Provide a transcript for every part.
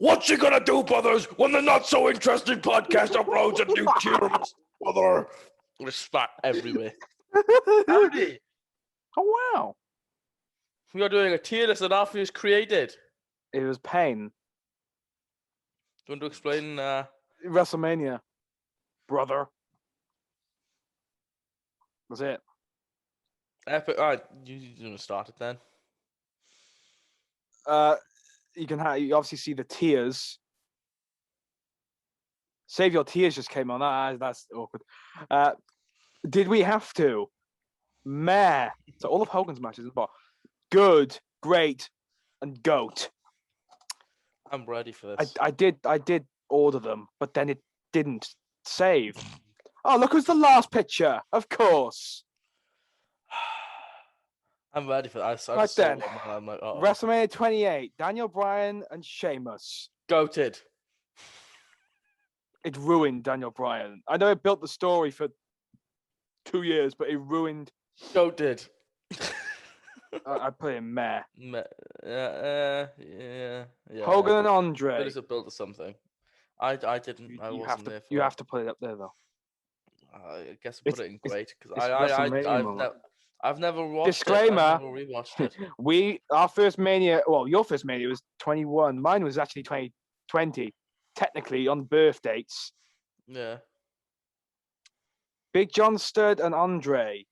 What's she gonna do, brothers, when the not so interesting podcast uploads a new tier list, brother? There's spat everywhere. Howdy. Oh, wow. We are doing a tier list that Alfie has created. It was pain. Do you want to explain? WrestleMania. Brother. That's it. Epic. All right, you want to start it then? You obviously see the tears. Save Your Tears just came on. That's awkward. Did we have to? Meh. So all of Hogan's matches, but good, great, and GOAT. I'm ready for this. I did order them, but then it didn't save. Oh, look who's the last picture. Of course. I'm ready for that. Right then. I'm like, oh. WrestleMania 28. Daniel Bryan and Sheamus. Goated. It ruined Daniel Bryan. I know it built the story for 2 years, but it ruined. Goated. I put in meh. Yeah. Hogan and Andre. It is a build to something. I didn't. I wasn't there for You that. have to put it up there though. I guess I put it in great because I've never watched Disclaimer. it. I've never rewatched it. Our first Mania. Well, your first Mania was 21. Mine was actually 2020. Technically on birth dates. Yeah. Big John Studd and Andre.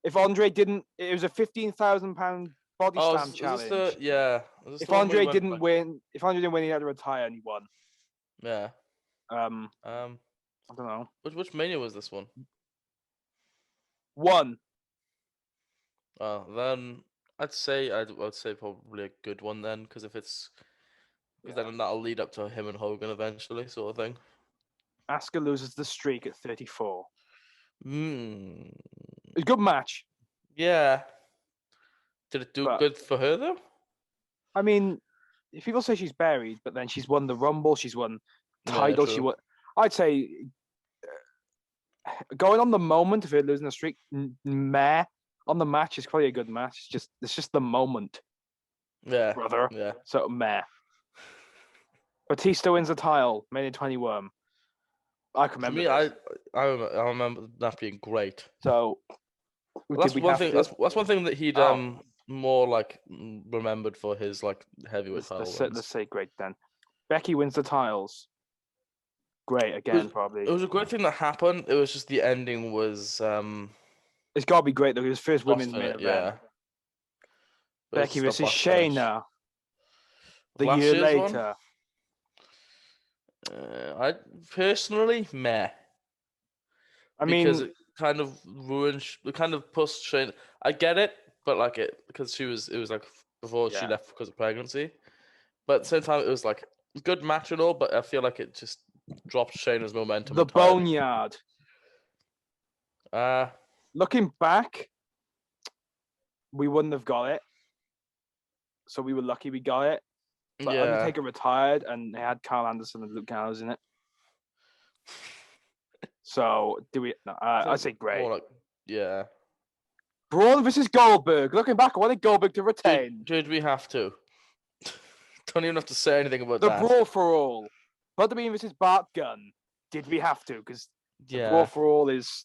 If Andre didn't, it was a £15,000 body slam challenge. If Andre didn't win, he had to retire, and he won. Yeah. I don't know. Which Mania was this one? One. Oh, then I'd say probably a good one then, because then that'll lead up to him and Hogan eventually, sort of thing. Asuka loses the streak at 34. It's a good match. Yeah. Did it do good for her though? I mean, people say she's buried, but then she's won the Rumble, she's won titles. Yeah, I'd say going on the moment of her losing the streak, meh. On the match is probably a good match. It's just the moment. Yeah, brother. Yeah. So meh. Batista wins the title, Mania 21. I can remember. I remember that being great. So that's one thing. That's one thing that he'd more like remembered for his like heavyweight title. Let's say great then. Becky wins the titles. Great again, probably. It was a great thing that happened. It was just the ending was. It's got to be great though. It was first women's main event. Yeah. Becky versus Shayna. The year later. I personally meh. Because it kind of ruined. It kind of pushed Shayna. I get it, but like it because it was like before she left because of pregnancy. But at the same time, it was like a good match and all. But I feel like it just dropped Shayna's momentum. The Boneyard. Looking back, we wouldn't have got it. So we were lucky we got it. But Undertaker retired, and they had Carl Anderson and Luke Gallows in it. So do we? No, I'd say great. Braun versus Goldberg. Looking back, I wanted Goldberg to retain. Did we have to? Don't even have to say anything about that. The Brawl for All. Butterbean versus Bart Gunn. Did we have to? Because the Brawl for All is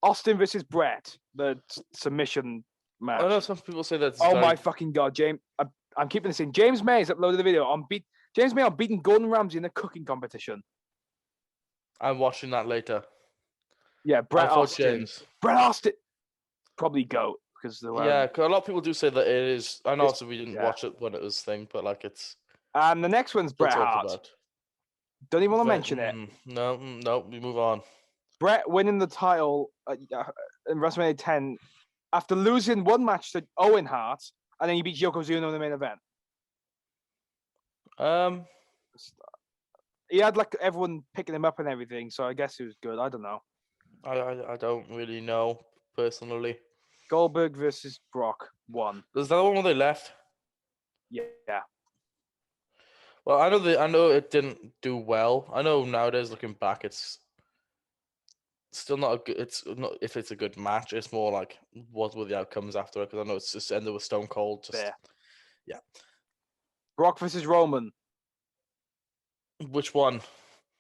Austin versus Brett. The submission match. I know some people say that's. Oh my fucking god, James! I'm keeping this in. James May has uploaded the video on James May on beating Gordon Ramsay in a cooking competition. I'm watching that later. Yeah, Bret Austin. Bret Austin. Probably GOAT because cause a lot of people do say that it is. I know, so we didn't watch it when it was thing, but like it's. And the next one's Bret Hart. Don't even want to mention it. No, we move on. Bret winning the title in WrestleMania 10 after losing one match to Owen Hart, and then he beats Yokozuna in the main event. He had like everyone picking him up and everything, so I guess it was good. I don't know. I don't really know personally. Goldberg versus Brock won. Was that the one where they left? Yeah. Well, I know it didn't do well. I know nowadays looking back, it's still not a good. It's not if it's a good match. It's more like what were the outcomes after it? Because I know it's just ended with Stone Cold. Yeah. Brock versus Roman. Which one?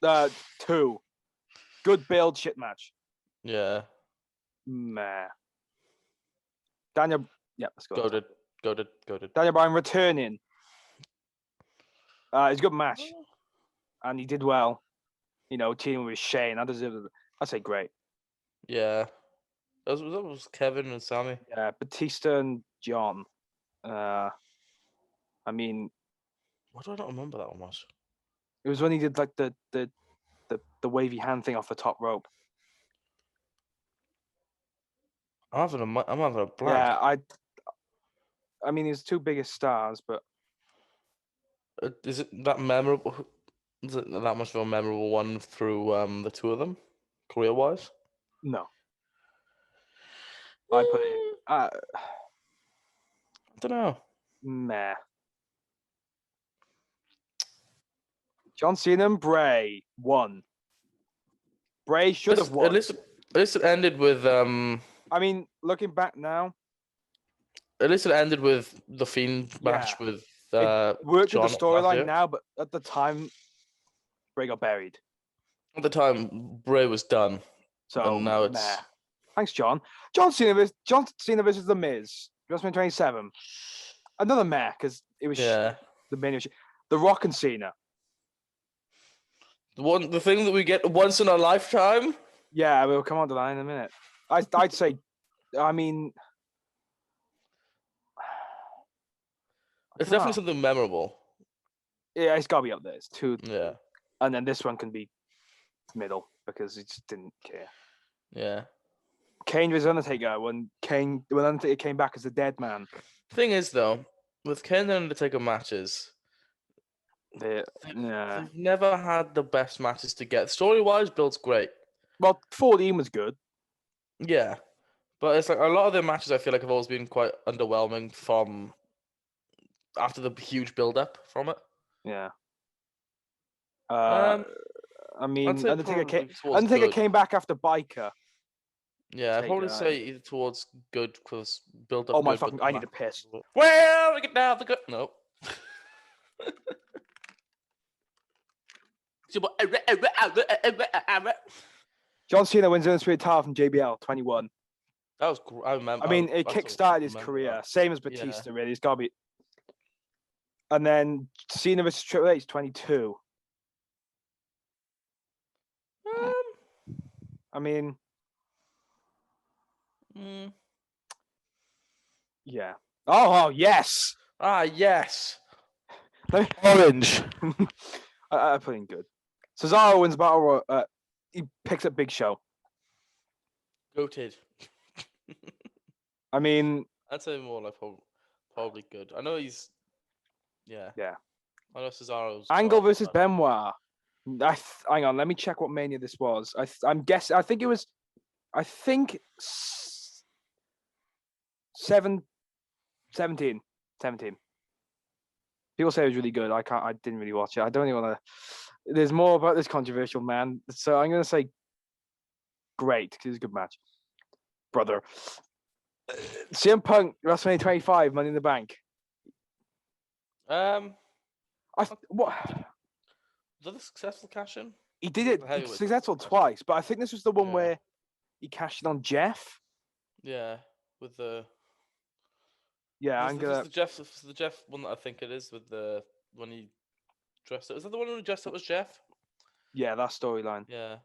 2. Good build, shit match. Yeah. Meh. Daniel. Yeah, let's go. Go to. Daniel Bryan returning. It's a good match, and he did well. Teaming with Shane. I say great. Yeah. That was Kevin and Sammy. Yeah, Batista and John. I mean, Why do I not remember that one was? It was when he did like the wavy hand thing off the top rope. I'm having a blank. Yeah, I mean, his 2 biggest stars, but is it that memorable? Is it that much of a memorable one through the 2 of them, career-wise? No. I put it. I don't know. Meh. John Cena and Bray won. Bray should have won. At least it ended with I mean, looking back now, at least it ended with the Fiend match with it worked John with the storyline now, but at the time, Bray got buried. At the time, Bray was done. So and now it's thanks, John. John Cena versus The Miz. WrestleMania 27. Another meh because it was the main issue. The Rock and Cena. The thing that we get once in a lifetime. Yeah, we'll come on to that in a minute. I'd say, I mean, it's definitely something memorable. Yeah, it's got to be up there. It's 2. Yeah. And then this one can be middle because he just didn't care. Yeah. Kane versus Undertaker when Undertaker came back as a dead man. Thing is, though, with Kane and Undertaker matches, they've never had the best matches to get. Story-wise, build's great. Well, 14 was good. Yeah. But it's like a lot of their matches I feel like have always been quite underwhelming from after the huge build-up from it. Yeah. I mean, Undertaker came back after Biker. Yeah, I'd probably say either towards good because build up. Oh my fucking! I need a piss. Well, get down the good. No. John Cena wins the Undisputed title from JBL 21. That was. I remember. I mean, it kick-started his career, same as Batista. Yeah. Really, it's got to be. And then Cena versus Triple H 22. I mean. Yeah. Oh yes. Ah yes. Orange. I put in good. Cesaro wins Battle Royal. He picks up Big Show. Goated. I mean, I'd say more like probably good. I know he's. Yeah. Yeah. I know Cesaro's. Angle versus Benoit. Hang on, let me check what Mania this was. I'm guessing. I think it was. I think 17. People say it was really good. I didn't really watch it. I don't even want to. There's more about this controversial man, so I'm gonna say great because it's a good match, brother. CM Punk WrestleMania 25 Money in the Bank. What was that a successful cash in? He did it successful twice, but I think this was the one where he cashed in on Jeff. Yeah, with the. Yeah, I'm gonna. The Jeff one that I think it is with the when he dressed up. Is that the one when he dressed up as Jeff? Yeah, that storyline. Yeah.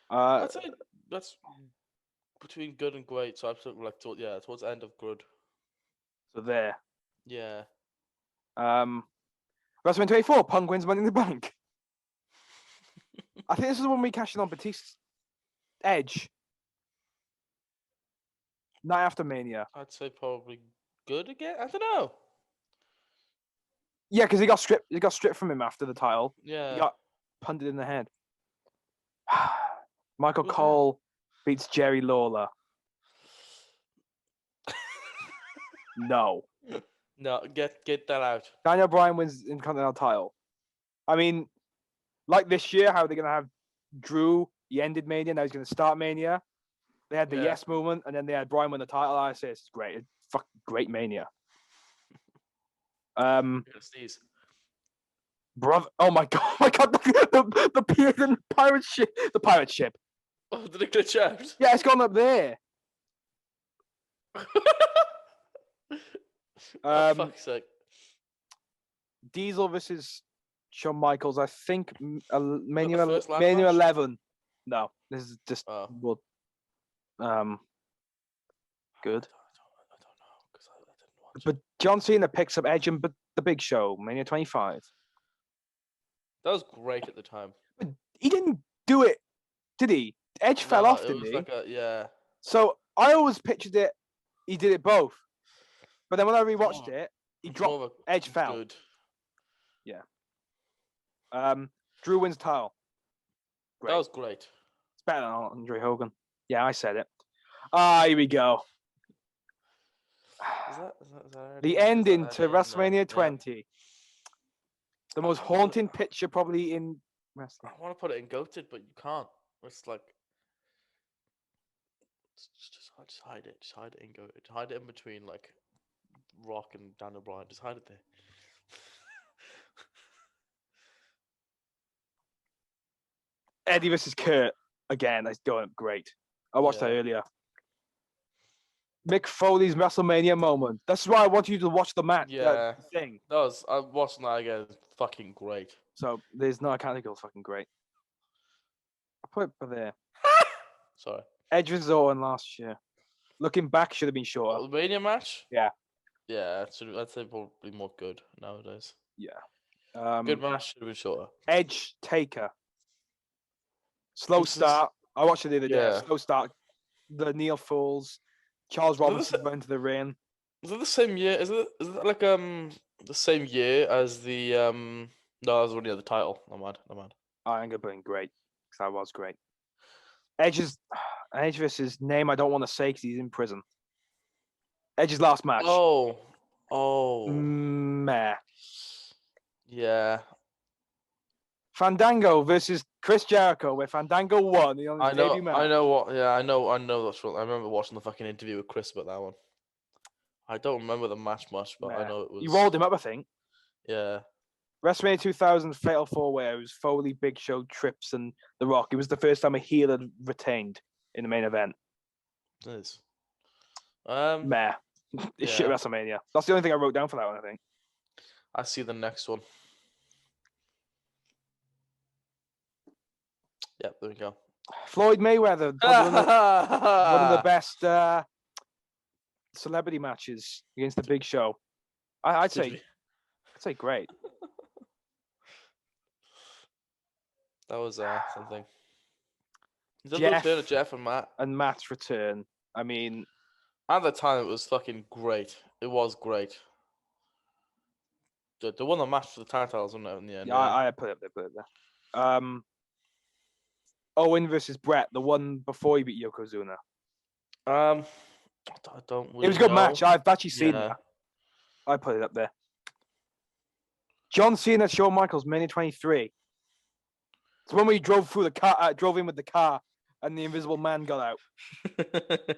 I'd say that's between good and great. So I'm sort of like towards the end of good. So there. Yeah. WrestleMania 24, Punk wins Money in the Bank. I think this is the one we cashed in on Batista. Edge. Night after Mania. I'd say probably good again. I don't know. Yeah, because he got stripped. He got stripped from him after the title. Yeah. He got punted in the head. Michael Cole beats Jerry Lawler. No. No, get that out. Daniel Bryan wins the Intercontinental title. I mean, like this year, how they're gonna have Drew. He ended Mania. Now he's gonna start Mania. They had the yes movement, and then they had Bryan win the title. I say it's great. It's fucking great Mania. Brother, oh my god, the pirate ship. The pirate ship. Oh, did it glitch out? Yeah, it's gone up there. Oh, fuck's sake. Diesel versus Shawn Michaels. I think Mania 11. No, this is just good. I don't know because I didn't watch. But John Cena picks up Edge and the Big Show, Mania 25. That was great at the time. But he didn't do it, did he? Edge fell off, didn't he? Yeah. So I always pictured it. He did it both. But then when I rewatched it, he dropped. Edge fell. Good. Yeah. Drew wins title. Great. That was great. It's better than Andre Hogan. Yeah, I said it. Here we go. Is that the ending to WrestleMania 20. Yeah. The most haunting picture probably in wrestling. I want to put it in GOATed, but you can't. It's like just hide it. Just hide it in GOATed. Hide it in between like Rock and Daniel Bryan. Just hide it there. Eddie versus Kurt again. That's going up great. I watched that earlier. Mick Foley's WrestleMania moment. That's why I want you to watch the match. Yeah, thing. I watched that again. It's fucking great. So there's no account of fucking great. I put it there. Sorry. Edge versus Orton last year. Looking back, should have been shorter. The Mania match. Yeah. Yeah, I'd say probably more good nowadays. Yeah. Good match should have been shorter. Edge Taker. Slow start. I watched it the other day. Slow start. The Neil falls. Charles Robinson went to the ring. Is it the same year? Is it like the same year as the No, that was already the title. No mind. I ain't gonna put in great because that was great. Edge versus name I don't want to say because he's in prison. Edge's last match. Oh. Meh. Yeah. Fandango versus Chris Jericho, where Fandango won. I know that's what I remember watching the fucking interview with Chris about that one. I don't remember the match much, but I know it was. You rolled him up, I think. Yeah. WrestleMania 2000 Fatal 4-Way. It was Foley, Big Show, Trips, and The Rock. It was the first time a heel had retained in the main event. It is. Meh. It's shit WrestleMania. That's the only thing I wrote down for that one, I think. I see the next one. Yep, there we go. Floyd Mayweather, one of the best celebrity matches against the Big Show. I'd say great. That was something. Jeff and Matt. And Matt's return. I mean, at the time it was fucking great. It was great. They won the match for the titles, wasn't it, in the end? Yeah, I put it there. Owen versus Brett, the one before he beat Yokozuna. I don't really It was a good match. I've actually seen that. I put it up there. John Cena, Shawn Michaels, Mania 23. It's when we drove through the car, drove in with the car, and the Invisible Man got out,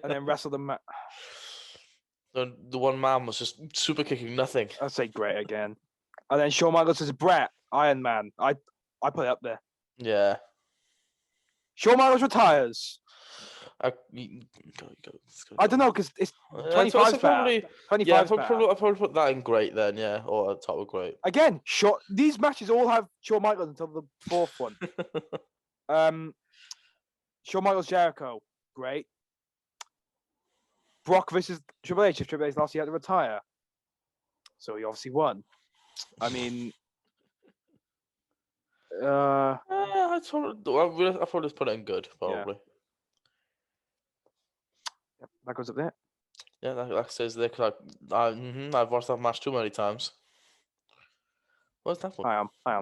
and then wrestled the man. The one man was just super kicking nothing. I'd say great again. And then Shawn Michaels says Brett, Iron Man. I put it up there. Yeah. Shawn Michaels retires. Go. I don't know because it's 25 bad. 25 I'll probably put that in great then, or at top of great. Again, these matches all have Shawn Michaels until the fourth one. Shawn Michaels Jericho, great. Brock versus Triple H. If Triple H last year had to retire, so he obviously won. I mean, I'll probably just put it in good, probably. Yeah, that goes up there. Yeah, that says there because I've watched that match too many times. What's that one? I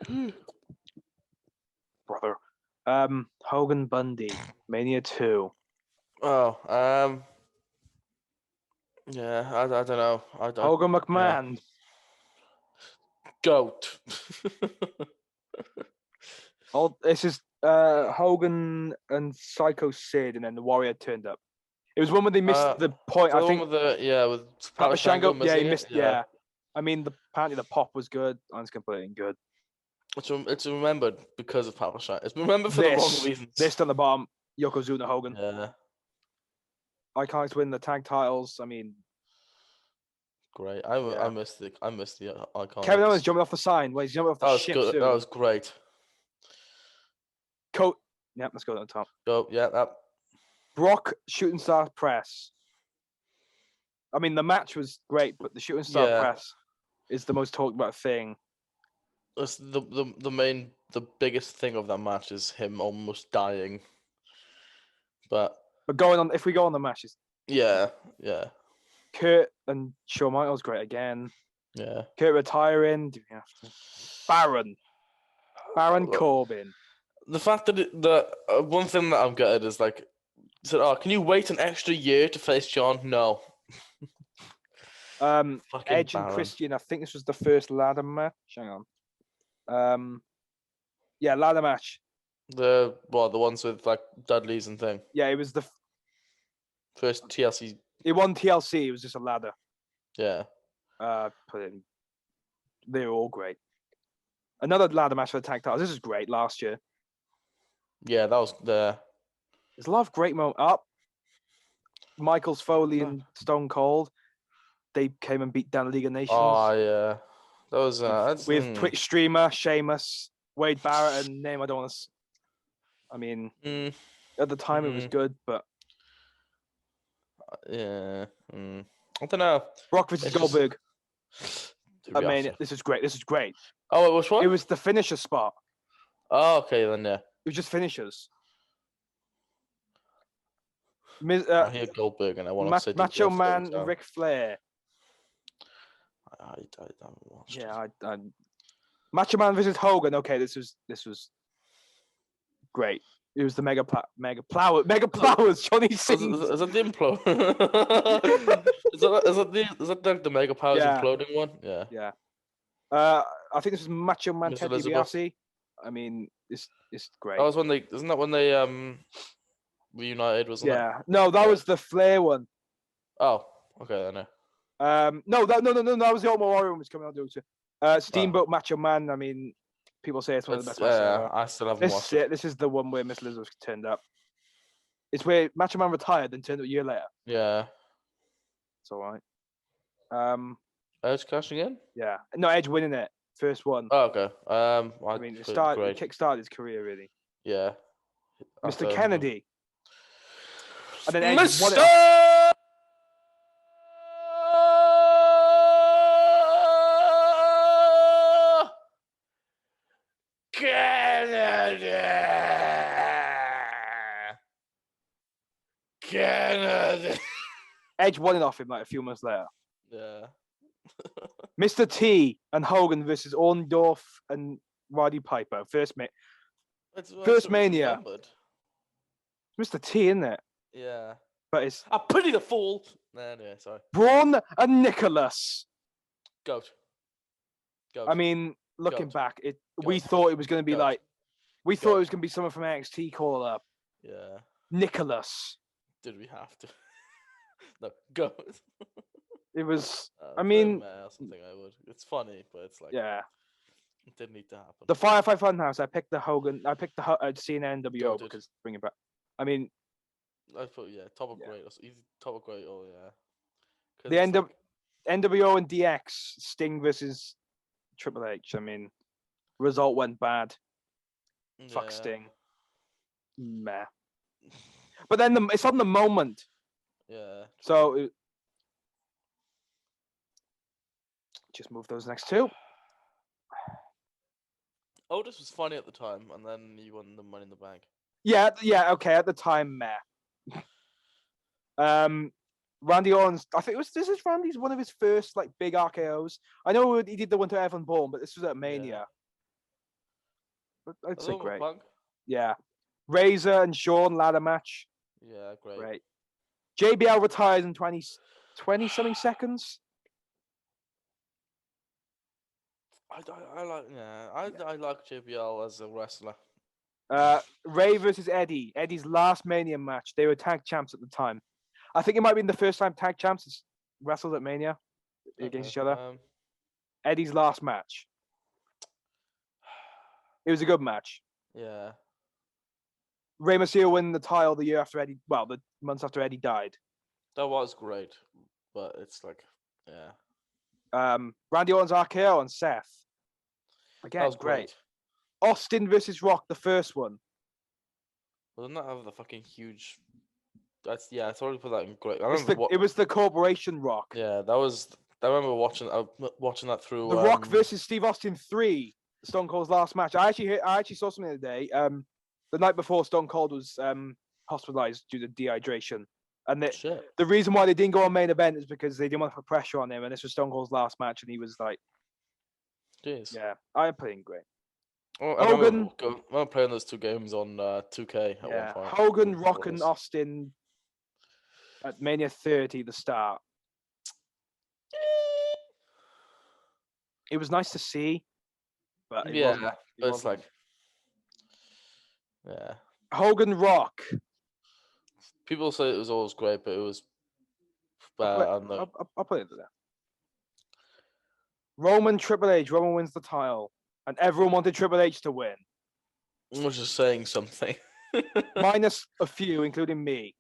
am. Brother. Hogan Bundy, Mania 2. Oh, yeah, I don't know. Hogan McMahon. Yeah. GOAT. This is Hogan and Psycho Sid, and then the Warrior turned up. It was one where they missed the point. I think with with Papa Shango. Yeah, he missing missed. Yeah. I mean, apparently the pop was good. I was completely good. It's remembered because of Papa Shango. It's remembered for the wrong reasons. This on the bottom, Yokozuna Hogan. Yeah. Iconics win the tag titles. I mean, great. I missed the Iconics. Kevin Owens jumping off the sign. Wait, he's jumping off the ship. Good. That was great. Yep, let's go to the top. Go. Yeah. That. Brock shooting star press. I mean, the match was great, but the shooting star press is the most talked about thing. It's the biggest thing of that match is him almost dying. But if we go on the matches. Yeah. Kurt and Shawn Michaels great again. Yeah. Kurt retiring. Do we have to? Baron Corbin. The fact that one thing that I'm gutted is like, said, "Oh, can you wait an extra year to face John?" No. Edge and Christian. I think this was the first ladder match. Hang on. Ladder match. The ones with like Dudleys and thing. Yeah, it was the first TLC. It won TLC. It was just a ladder. Yeah. They were all great. Another ladder match for the tag titles. This is great. Last year. Yeah, that was there. There's a lot of great moments. Michaels, Foley, and Stone Cold. They came and beat down League of Nations. Oh yeah, that was with Twitch streamer Sheamus, Wade Barrett, and name I don't want to. I mean, at the time it was good, but yeah, I don't know. Brock versus Goldberg. I mean, this is great. This is great. Oh, it was what? It was the finisher spot. Oh, okay then. Yeah. It was just finishers. I hear Goldberg and I want to say Macho Man, Ric Flair. I don't watch. Yeah, I Macho Man versus Hogan. Okay, this was great. It was the Mega Plowers. Johnny Sins. Is that the implode? is that like the Mega Powers imploding one? Yeah. Yeah. I think this was Macho Man Ted DiBiase. I mean, it's great. That was when isn't that when they reunited? Wasn't it? Yeah. No, that was the Flair one. Oh, okay, I know. No, that was the Ultimate Warrior one was coming out too. Steamboat Macho Man. I mean, people say it's one of the best matches ever. I still haven't watched it. This is the one where Miss Elizabeth turned up. It's where Macho Man retired and turned up a year later. Yeah. It's all right. Edge cashing in? Yeah. No, Edge winning it. First one. Oh, okay. I mean, it kickstarted his career, really. Yeah. Mr. Kennedy. And then Edge won it. Kennedy. Edge won it off him like a few months later. Yeah. Mr. T and Hogan versus Orndorff and Roddy Piper. First Mania. Mr. T, isn't it? Yeah. But it's I pity the fool. Anyway, sorry. Braun and Nicholas. Goat. I mean, looking back, we thought it was going to be like, we thought it was going to be someone from NXT call up. Yeah. Nicholas. Did we have to? No, goat. It was. I mean, something I would. It's funny, but it's like yeah. It didn't need to happen. The Firefly Funhouse. I picked the Hogan. I picked the CNN NWO because bring it back. I mean, I thought top of great. Either top of great or yeah. The end of NWO and DX Sting versus Triple H. I mean, result went bad. Yeah. Fuck Sting. Meh. But then it's on the moment. Yeah. So just move those next two. Otis was funny at the time, and then he won the Money in the Bank. Yeah, okay. At the time, meh. Randy Orton's. I think this is Randy's one of his first like big RKO's. I know he did the one to Evan Bourne, but this was at Mania. Yeah. But I'd say great. Punk. Yeah, Razor and Shawn ladder match. Yeah, great. Great. JBL retires in 20 something seconds. I like JBL as a wrestler. Ray versus Eddie. Eddie's last Mania match. They were tag champs at the time. I think it might have been the first time tag champs wrestled at Mania against each other. Eddie's last match. It was a good match. Yeah. Rey Mysterio winning the title the year after Eddie. Well, the months after Eddie died. That was great, but it's like, yeah. Randy Orton's RKO on Seth. Again, that was great. Austin versus Rock, the first one. Well, didn't that have the fucking huge? That's I thought we put that in great. It was the Corporation Rock. Yeah, that was. I remember watching that through. The Rock versus Steve Austin 3, Stone Cold's last match. I actually saw something the other day. The night before Stone Cold was hospitalized due to dehydration. And the reason why they didn't go on main event is because they didn't want to put pressure on him. And this was Stone Cold's last match. And he was like, jeez. Yeah, I'm playing great. Well, I remember playing those two games on 2K at one point. Hogan, Rock, and Austin at Mania 30, the start. It was nice to see. But it's like... Yeah. Hogan, Rock. People say it was always great, but it was bad. I'll put it there. Roman, Triple H. Roman wins the title. And everyone wanted Triple H to win. I was just saying something. Minus a few, including me.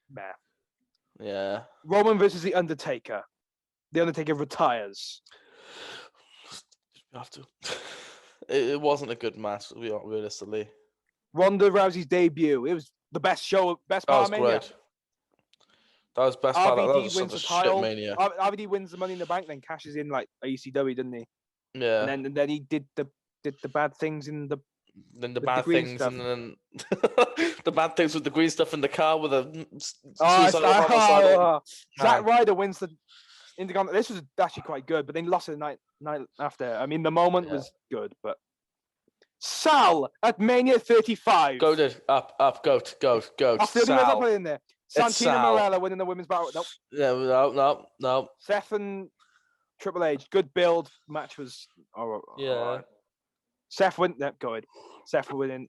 Nah. Yeah. Roman versus The Undertaker. The Undertaker retires. You have to. It wasn't a good match, realistically. Ronda Rousey's debut. It was the best show, best part of Mania. Great. That was best part. That was wins the title. Mania. RVD wins the Money in the Bank, then cashes in like ECW, didn't he? Yeah. And then he did the bad things in the. Then the bad things, and then the bad things with the green stuff in the car with a. Zack Ryder wins the Intercontinental. This was actually quite good, but then lost it the night after. I mean, the moment was good, but. Sal at Mania 35. Goated up, goat. After the I put it in there. Santina Morella winning the women's battle. Nope. Yeah, no. Seth and Triple H, good build. Match was right. Seth win. Go ahead. Seth winning.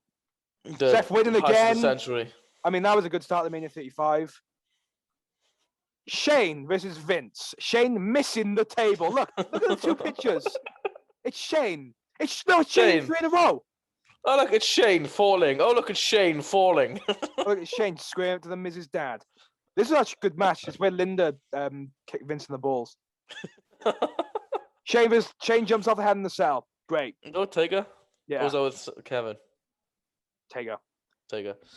Seth winning again. Century. I mean, that was a good start to Mania 35. Shane versus Vince. Shane missing the table. Look at the two pictures. It's Shane. It's Shane 3 in a row. Oh, look, it's Shane falling. Oh, look, it's Shane falling. Look at Shane screaming to the Mrs. Dad. This is actually a good match. It's where Linda kicked Vince in the balls. Shane jumps off the head in the cell. Great. Go Taker. Yeah. Or was that with Kevin? Taker.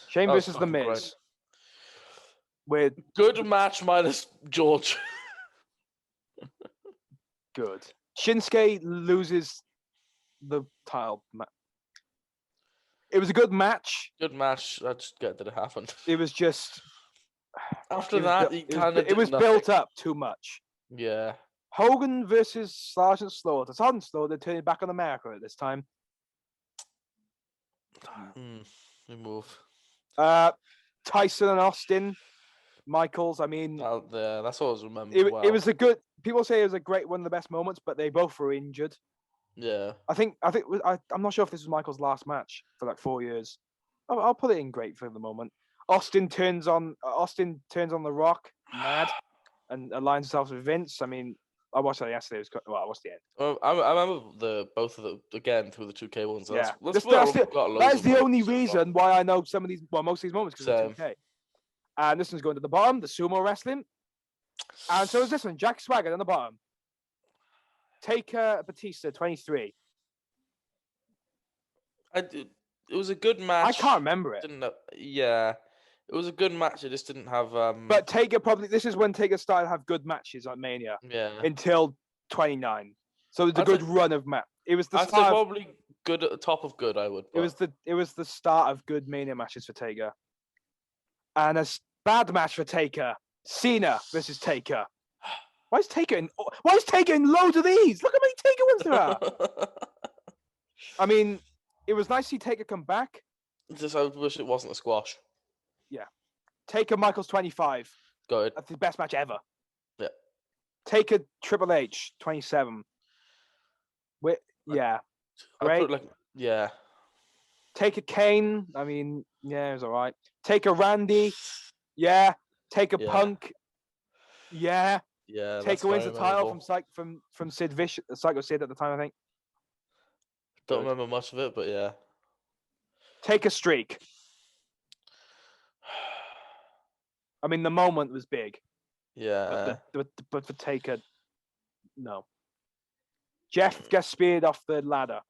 Shane versus The Miz. With good match minus George. Good. Shinsuke loses the title. It was a good match. Good match. I just get that it happened. It was just after that, it was built up too much. Yeah. Hogan versus Sergeant Slaughter. Sergeant Slaughter turning back on America at this time. We move. Tyson and Austin. Michaels. I mean, that's what I was remembered. It was a good. People say it was a great one of the best moments, but they both were injured. Yeah. I'm not sure if this was Michael's last match for like 4 years. I'll put it in great for the moment. Austin turns on The Rock, mad, and aligns himself with Vince. I mean, I watched that yesterday. I watched the end. Well, I remember both of them again through the 2K ones. Yeah. That's the only reason why I know most of these moments because of 2K. And this one's going to the bottom, the sumo wrestling. And so is this one, Jack Swagger on the bottom. Taker Batista, 23. It was a good match. I can't remember it. It was a good match. It just didn't have. But Taker this is when Taker started to have good matches at Mania. Yeah. Until 29. So it was a good run of match. It was the start. Probably good at the top of good. I would. But... It was the start of good Mania matches for Taker. And a bad match for Taker. Cena versus Taker. Why is Taker in loads of these? Look how many Taker ones there are. I mean, it was nice to see Taker come back. I wish it wasn't a squash. Yeah. Taker Michaels 25. Good. That's the best match ever. Yeah. Taker Triple H 27. Yeah. Great. Yeah. Take a Kane. I mean, yeah, it was all right. Take a Randy. Yeah. Take a Punk. Yeah. Yeah. Taker wins the title from Sid Vicious, Psycho Sid at the time, I think. Don't remember much of it, but yeah. Take a streak. I mean, the moment was big. Yeah. But for Taker, no. Jeff gets speared off the ladder.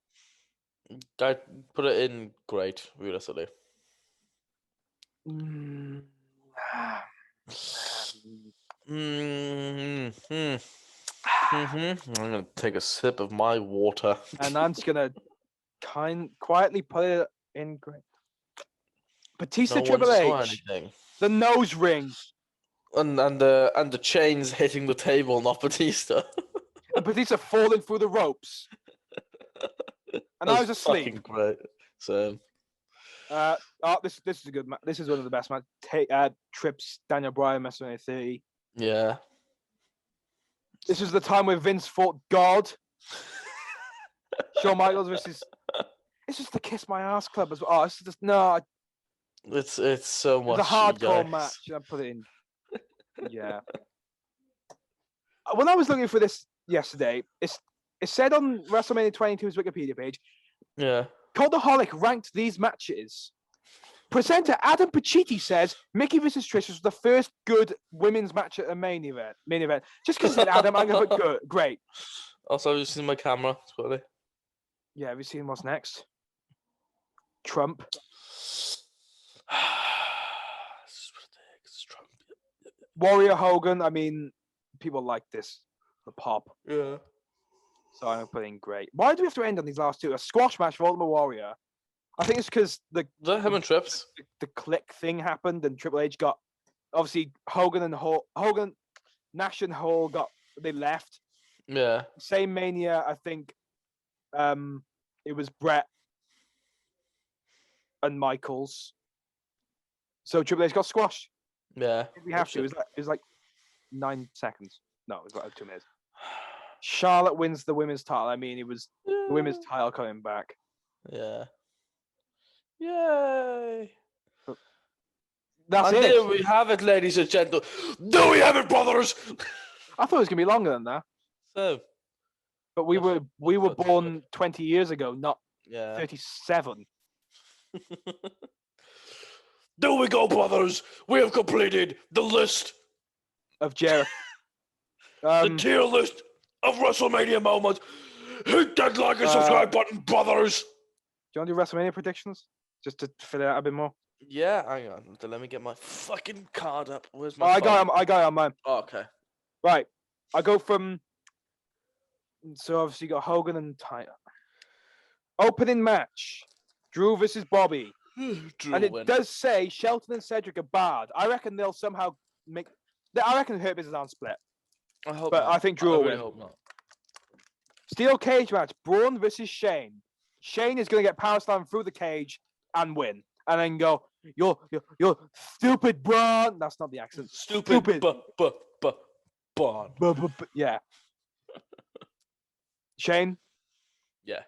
I put it in great, realistically. I'm gonna take a sip of my water. And I'm just gonna quietly put it in great. Batista Triple H. The nose ring. And the chains hitting the table, not Batista. And Batista falling through the ropes. And I was asleep. Fucking great. So. This is a good match. This is one of the best matches. Trips Daniel Bryan WrestleMania 30. Yeah. This was the time where Vince fought God. Shawn Michaels versus. It's just the Kiss My Ass Club as well. Oh, it's just no. It's so much. It's a hardcore match. I put it in. Yeah. When I was looking for this yesterday, it said on WrestleMania 22's Wikipedia page. Yeah. Cultaholic ranked these matches. Presenter Adam Pacitti says Mickey vs. Trish was the first good women's match at a main event. Just because it said Adam, I'm going to put good. Great. Also, have you seen my camera? Sorry. Yeah, have you seen what's next? Trump. It's Trump. Warrior Hogan. I mean, people like this. The pop. Yeah. So I'm putting great. Why do we have to end on these last two? A squash match for Ultimate Warrior. I think it's because the Trips. The click thing happened and Triple H got obviously Hogan, Nash and Hall they left. Yeah. Same Mania, I think. It was Brett and Michaels. So Triple H got squashed. Yeah. We have to. It was like 9 seconds. No, it was like 2 minutes. Charlotte wins the women's title. I mean, it was the women's title coming back. Yeah. Yay. That's it. There we have it, ladies and gentlemen. Do we have it, brothers? I thought it was gonna be longer than that. So, but we were born 20 years ago, not 37. There we go, brothers. We have completed the list of Jericho. The tier list of WrestleMania moments. Hit that like and subscribe button, brothers. Do you want to do WrestleMania predictions? Just to fill it out a bit more? Yeah, hang on. Let me get my fucking card up. Where's my I got it on mine. Oh, okay. Right. I go from... So obviously you got Hogan and Tyler. Opening match. Drew versus Bobby. Drew and it does say Shelton and Cedric are barred. I reckon they'll somehow make... I reckon Hurt Business aren't split. I hope but not. I think Drew will win. Hope not. Steel cage match. Braun versus Shane. Shane is going to get power slammed through the cage and win. And then go, you're stupid, Braun. That's not the accent. Stupid. Braun. Yeah. Shane? Yeah.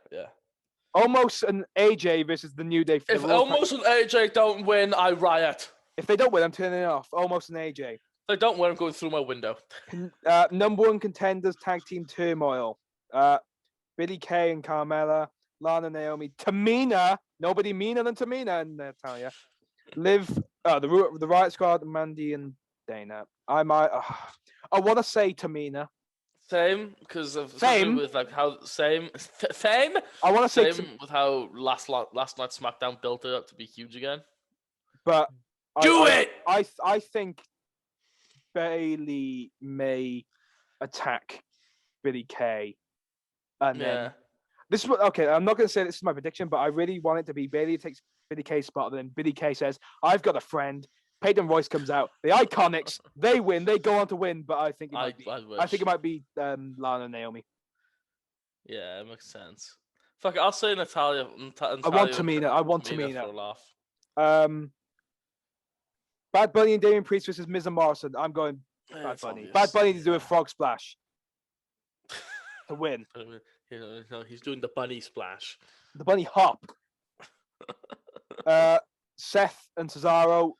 Almost an AJ versus the New Day. If Almost and AJ don't win, I riot. If they don't win, I'm turning it off. Almost an AJ. If they don't win, I'm going through my window. Number one contenders tag team turmoil. Billy Kay and Carmella. Lana, Naomi, Tamina. Nobody meaner than Tamina in Natalia. Liv, the Riot Squad, Mandy and Dana. I want to say Tamina. Same, because of same with like how same. I want to say same with how last night's SmackDown built it up to be huge again. But I think Bayley may attack Billy Kay, and then this is what. Okay, I'm not going to say this is my prediction, but I really want it to be Bayley takes Billy Kay's spot, and then Billy Kay says, "I've got a friend." Peyton Royce comes out. The Iconics, they win. They go on to win, but I think it might be Lana and Naomi. Yeah, it makes sense. Fuck it, I'll say Natalia. I want Tamina. For a laugh. Bad Bunny and Damian Priest versus Miz and Morrison. I'm going Bad Bunny. Obvious. Bad Bunny to do a frog splash to win. He's doing the bunny splash. The bunny hop. Seth and Cesaro.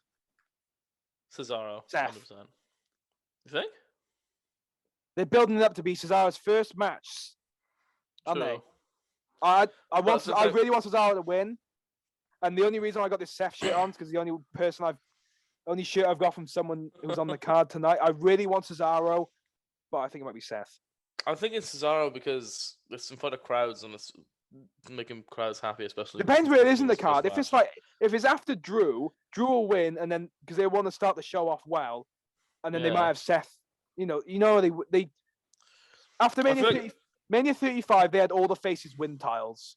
Cesaro. Seth. 100%. You think? They're building it up to be Cesaro's first match. Aren't they? I really want Cesaro to win. And the only reason I got this Seth shirt on is because the only shirt I've got from someone who's on the card tonight. I really want Cesaro, but I think it might be Seth. I think it's Cesaro because it's in front of crowds and it's making crowds happy, especially. Depends where it is in the card. If it's after Drew will win, and then because they want to start the show off well, and then they might have Seth. They after Mania 35 they had all the faces win tiles.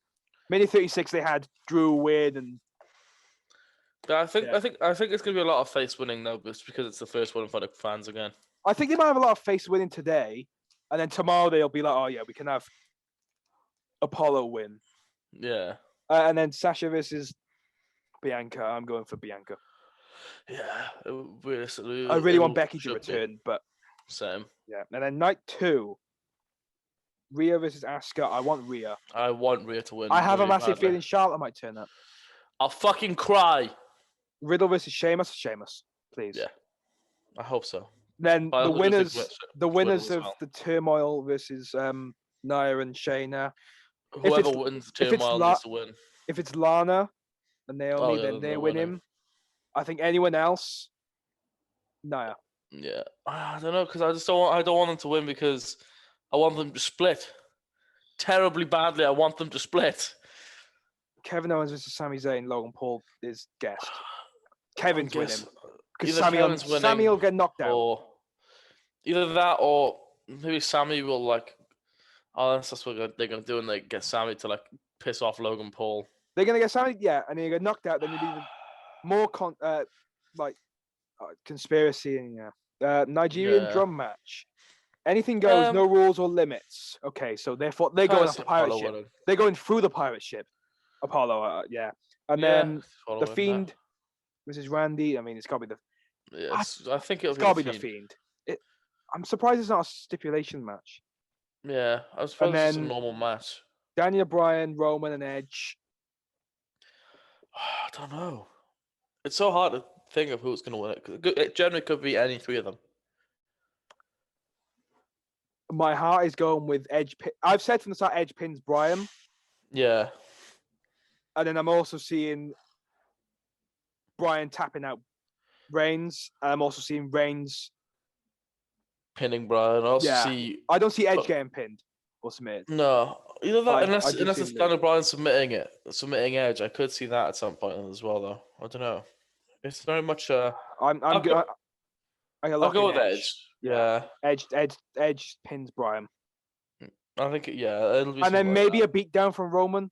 Mania 36 they had Drew win and. I think it's gonna be a lot of face winning though, just because it's the first one in front of fans again. I think they might have a lot of face winning today, and then tomorrow they'll be like, oh yeah, we can have Apollo win. Yeah. And then Sasha versus Bianca. I'm going for Bianca. Yeah. I really want Becky to return, but same. Yeah. And then night 2, Rhea versus Asuka. I want Rhea. I want Rhea to win. I have a massive feeling Charlotte might turn up. I'll fucking cry. Riddle versus Sheamus, please. Yeah, I hope so. Then the winners of the Turmoil versus Nia and Shayna. Whoever wins the Turmoil needs to win. If it's Lana and Naomi, then they win him. I think anyone else, Nia. Yeah, I don't know because I don't want them to win because I want them to split terribly badly. I want them to split. Kevin Owens versus Sami Zayn. Logan Paul is guest. Kevin's winning because Sami will get knocked out. Or either that, or maybe Sami will that's what they're gonna do, and they get Sami to piss off Logan Paul. They're gonna get Sami, yeah, and they get knocked out. Then you need more conspiracy and Nigerian drum match. Anything goes, no rules or limits. Okay, so therefore they're going off the pirate ship. They're going through the pirate ship. Apollo, yeah. And then the Fiend versus Randy. I mean, it's got to be the... Yes, I think it's got to be the Fiend. I'm surprised it's not a stipulation match. Yeah, I suppose it's a normal match. Daniel Bryan, Roman, and Edge. I don't know. It's so hard to think of who's going to win it. It generally could be any three of them. My heart is going with Edge. I've said from the start, Edge pins Bryan. Yeah. And then I'm also seeing Bryan tapping out Reigns. And I'm also seeing Reigns pinning Bryan. I don't see Edge getting pinned or submitted. No, either that unless it's Daniel Bryan submitting Edge. I could see that at some point as well, though. I don't know. It's very much. I'll go with Edge. Yeah. Edge pins Bryan. I think it'll be. And then maybe a beatdown from Roman.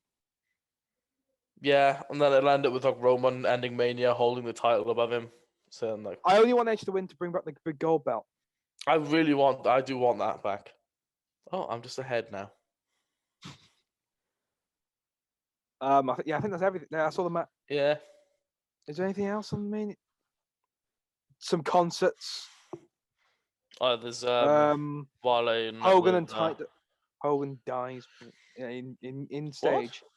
Yeah, and then it'll end up with Roman ending Mania, holding the title above him. So I only want Edge to win to bring back the big gold belt. I do want that back. Oh, I'm just ahead now. I think that's everything. That's all the match. Yeah. Is there anything else on the main? Some concerts. Oh, there's Wale and Hogan and Titan. Hogan dies in stage. What?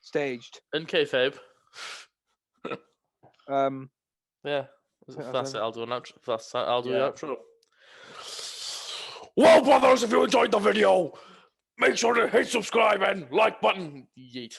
Staged. In kayfabe. Yeah. That's it. I'll do an outro. I'll do the outro. Well, brothers, if you enjoyed the video, make sure to hit subscribe and like button. Yeet.